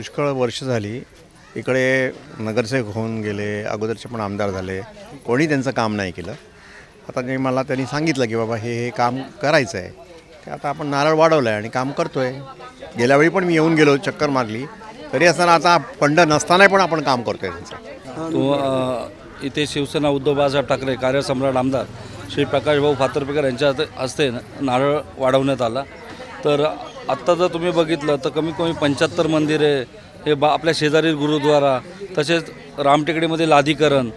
पुष्कळ वर्ष झाली इकडे नगरसेवक होऊन गेले, अगोदरचे पण आमदार झाले, कोणी त्यांचं काम नाही केलं। आता मला त्यांनी सांगितलं की बाबा हे काम करायचं आहे, ते आता आपण नारळ वाढवलं आहे आणि काम करतोय। गेल्या वेळी पण मी येऊन गेलो, चक्कर मारली, तरी असताना आता फंड नसताना पण आपण काम करतोय त्यांचं। तो इथे शिवसेना उद्धव बाळासाहेब ठाकरे कार्यसम्राट आमदार श्री प्रकाश भाऊ फातर्पेकर यांच्या हस्ते नारळ वाढवण्यात आला। तर आत्ता जर तुम्ही बघितलं तर कमी कमी 75 मंदिरे, हे आपल्या शेजारी गुरुद्वारा, तसेच रामटेकडीमध्ये लादीकरण,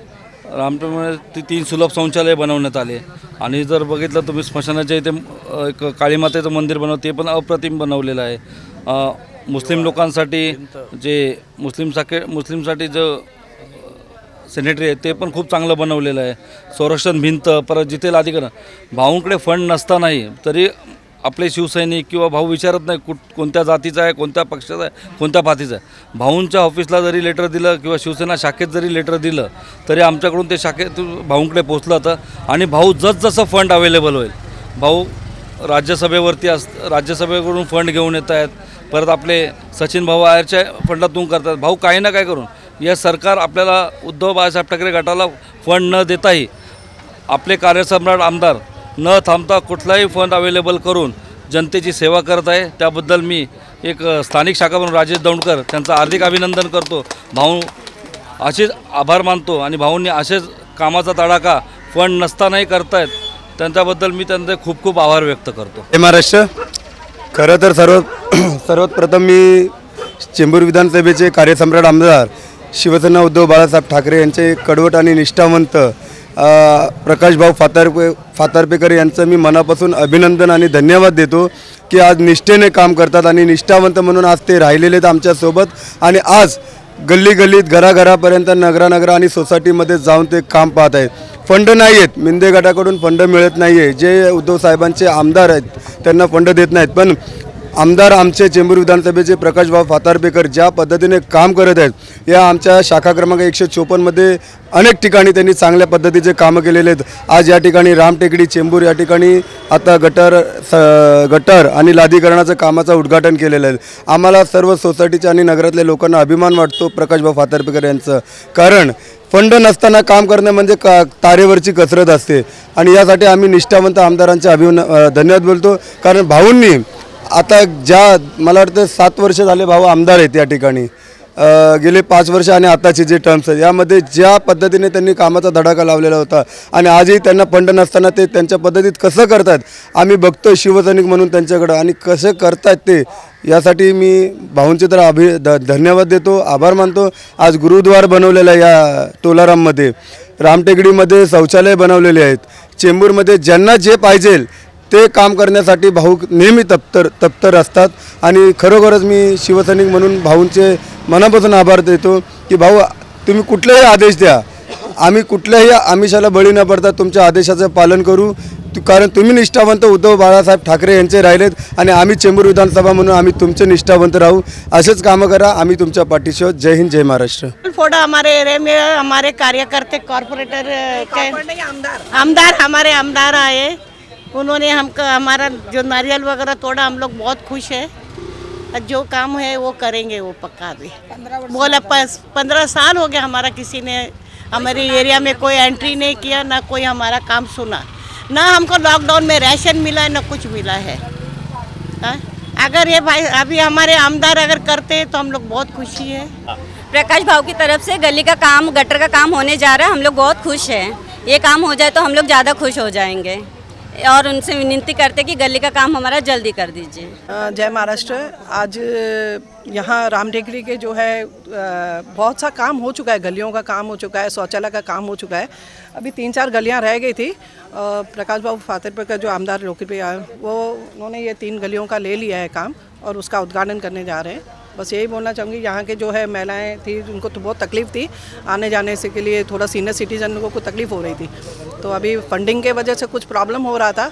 रामटेकडीमध्ये 3 सुलभ शौचालय बनवण्यात आले। आणि जर बघितलं तुम्ही स्मशानाच्या इथे एक काळीमातेचं मंदिर ते पण अप्रतिम बनवलेलं आहे। मुस्लिम लोकांसाठी जे मुस्लिमसाठी जो सॅनिटरी आहे ते पण खूप चांगलं बनवलेलं आहे। संरक्षण भिंत, परत जिथे लादीकरण, भाऊंकडे फंड नसतानाही तरी आपले शिवसैनिक किंवा भाऊ विचारत नाही कोणत्या जातीचा आहे, कोणत्या पक्षाचा आहे, कोणत्या पार्टीचा आहे। भाऊंच्या ऑफिसला जरी लेटर दिलं किंवा शिवसेना शाखेत जरी लेटर दिलं तरी आमच्याकडून ते शाखेत भाऊंकडे पोचलं होतं। आणि भाऊ जसं फंड अवेलेबल होईल, भाऊ राज्यसभेकडून फंड घेऊन येत आहेत, परत आपले सचिन भाऊ आयरच्या फंडातून करतात। भाऊ काही ना काय करून या सरकार आपल्याला उद्धव बाळासाहेब ठाकरे गटाला फंड न देताही आपले कार्यसम्राट आमदार न थांबता कुठलाही फंड अवेलेबल करून जनतेची सेवा करत आहे। त्याबद्दल मी एक स्थानिक शाखा म्हणून राजेश दौंडकर त्यांचं हार्दिक अभिनंदन करतो। भाऊ असेच आभार मानतो आणि भाऊंनी असेच कामाचा तडाखा फंड नसतानाही करतायत, त्यांच्याबद्दल मी त्यांचे खूप खूप आभार व्यक्त करतो। जय महाराष्ट्र। खरं तर सर्वात प्रथम मी चेंबूर विधानसभेचे कार्यसम्राट आमदार शिवसेना उद्धव बाळासाहेब ठाकरे यांचे कडवट आणि निष्ठावंत प्रकाश भाऊ फातर्पेकर यांचं मी मनापासून अभिनंदन आणि धन्यवाद देतो की आज निष्ठेने काम करतात आणि निष्ठावंत म्हणून आज ते राहिलेले आहेत आमच्यासोबत। आणि आज गल्लीगल्लीत घराघरापर्यंत नगरानगर आणि सोसायटीमध्ये जाऊन ते काम पाहत आहेत। फंड नाही आहेत, मिंदे गटाकडून फंड मिळत नाही आहे, जे उद्धव साहेबांचे आमदार आहेत त्यांना फंड देत नाहीत, पण आमदार आमचे चेंबूर विधानसभेचे प्रकाश भाऊ फातर्पेकर ज्या पद्धतीने काम करत आहेत, या आमच्या शाखा क्रमांक 154 मध्ये अनेक ठिकाणी त्यांनी चांगल्या पद्धतीचे कामं केलेले आहेत। आज या ठिकाणी रामटेकडी चेंबूर या ठिकाणी आता गटर आणि लादीकरणाचं कामाचं उद्घाटन केलेलं आहे। आम्हाला सर्व सोसायटीच्या आणि नगरातल्या लोकांना अभिमान वाटतो प्रकाश भाऊ फातर्पेकर यांचं, कारण फंड नसताना काम करणे म्हणजे तारेवरची कसरत असते। आणि यासाठी आम्ही निष्ठावंत आमदारांचे धन्यवाद बोलतो, कारण भाऊंनी आता मला वाटतं 7 वर्ष झाले भाऊ आमदार आहेत या ठिकाणी, गेले 5 वर्ष आणि आताचे जे टर्म्स आहेत यामध्ये ज्या पद्धतीने त्यांनी कामाचा धडाका लावलेला होता आणि आजही त्यांना फंड नसताना ते त्यांच्या पद्धतीत कसं करतात आम्ही बघतो शिवसैनिक म्हणून त्यांच्याकडं, आणि कसं करतात ते यासाठी मी भाऊंचे तर धन्यवाद देतो, आभार मानतो। आज गुरुद्वार बनवलेला आहे या टोलाराममध्ये, रामटेकडीमध्ये शौचालय बनवलेले आहेत, चेंबूरमध्ये ज्यांना जे पाहिजे ते काम करण्यासाठी भाऊ नेहमी तत्पर असतात। आणि खरोखरच मी शिवसैनिक म्हणून भाऊंचे मनापासून आभार देतो की भाऊ तुम्ही कुठलेही आदेश द्या, आम्ही कुठल्याही आमिषाला बळी न पडता तुमच्या आदेशाचं पालन करू, कारण तुम्ही निष्ठावंत उद्धव बाळासाहेब ठाकरे यांचे राहिलेत आणि आम्ही चेंबूर विधानसभा म्हणून आम्ही तुमचे निष्ठावंत राहू, असेच कामं करा, आम्ही तुमच्या पाठीशी आहोत। जय हिंद, जय महाराष्ट्र। फोटो हमारे एरिया में हमारे कार्यकर्ते कॉर्पोरेटर आमदार हमारे आमदार आए, उन्होंने हमारा जो नारियल वगैरह तोड़ा, हम लोग बहुत खुश हैं। जो काम है वो करेंगे, वो पक्का भी बोला। 15 साल हो गया हमारा किसी ने हमारे एरिया में कोई एंट्री नहीं किया, ना कोई हमारा काम सुना, ना हमको लॉकडाउन में राशन मिला, ना कुछ मिला है। अगर ये भाई अभी हमारे आमदार अगर करते तो हम लोग बहुत खुशी है। प्रकाश भाव की तरफ से गली का काम, गटर का काम होने जा रहा है, हम लोग बहुत खुश हैं। ये काम हो जाए तो हम लोग ज़्यादा खुश हो जाएंगे और उनसे विनती करते कि गली का काम हमारा जल्दी कर दीजिए। जय महाराष्ट्र। आज यहाँ रामटेकड़ी के जो है बहुत सा काम हो चुका है, गलियों का काम हो चुका है, शौचालय का काम हो चुका है। अभी 3-4 गलियाँ रह गई थी। प्रकाश भाऊ फातर्पेकर जो आमदार लोकप्रिय आए, उन्होंने ये 3 गलियों का ले लिया है काम और उसका उद्घाटन करने जा रहे हैं। बस यही बोलना चाहूँगी, यहाँ के जो है महिलाएं थी उनको तो बहुत तकलीफ़ थी आने जाने से के लिए, थोड़ा सीनियर सिटीजन को तकलीफ़ हो रही थी, तो अभी फंडिंग के वजह से कुछ प्रॉब्लम हो रहा था।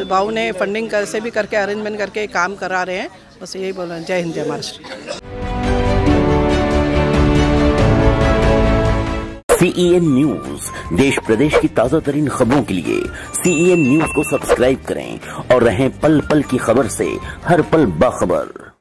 भाऊ ने फंडिंग कैसे भी करके अरेंजमेंट करके काम करा रहे हैं। बस यही बोलना। जय हिंद, जय महाराष्ट्र। CEN न्यूज, देश प्रदेश की ताजा तरीन खबरों के लिए CEN न्यूज को सब्सक्राइब करें और रहें पल पल की खबर से हर पल बाखबर।